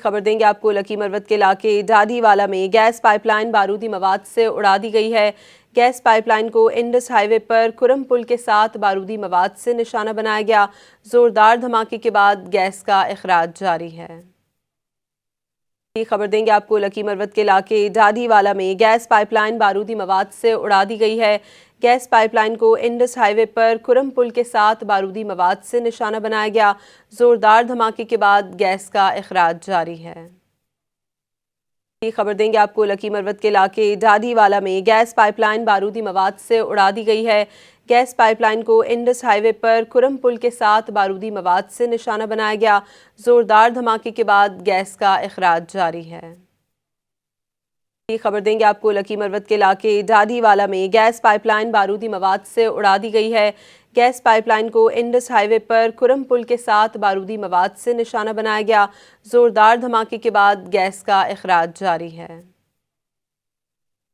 خبر دیں گے آپ کو لکی مروت کے علاقے ڈاڈی والا میں گیس پائپ لائن بارودی مواد سے اڑا دی گئی ہے۔ گیس پائپ لائن کو انڈس ہائی وے پر کرم پل کے ساتھ بارودی مواد سے نشانہ بنایا گیا۔ زوردار دھماکے کے بعد گیس کا اخراج جاری ہے۔ خبر دیں گے آپ کو لکی مروت کے علاقے ڈاڈی والا میں گیس پائپ لائن بارودی مواد سے اڑا دی گئی ہے۔ گیس پائپ لائن کو انڈس ہائی وے پر کرم پل کے ساتھ بارودی مواد سے نشانہ بنایا گیا۔ زوردار دھماکے کے بعد گیس کا اخراج جاری ہے۔ خبر دیں گے آپ کو لکی مروت کے علاقے ڈاڈی والا میں گیس پائپ لائن بارودی مواد سے اڑا دی گئی ہے۔ گیس پائپ لائن کو انڈس ہائی وے پر کرم پل کے ساتھ بارودی مواد سے نشانہ بنایا گیا۔ زوردار دھماکے کے بعد گیس کا اخراج جاری ہے۔ خبر دیں گے آپ کو لکی مروت کے علاقے ڈاڈی والا میں گیس پائپ لائن بارودی مواد سے اڑا دی گئی ہے۔ گیس پائپ لائن کو انڈس ہائی وے پر کرم پل کے ساتھ بارودی مواد سے نشانہ بنایا گیا۔ زوردار دھماکے کے بعد گیس کا اخراج جاری ہے۔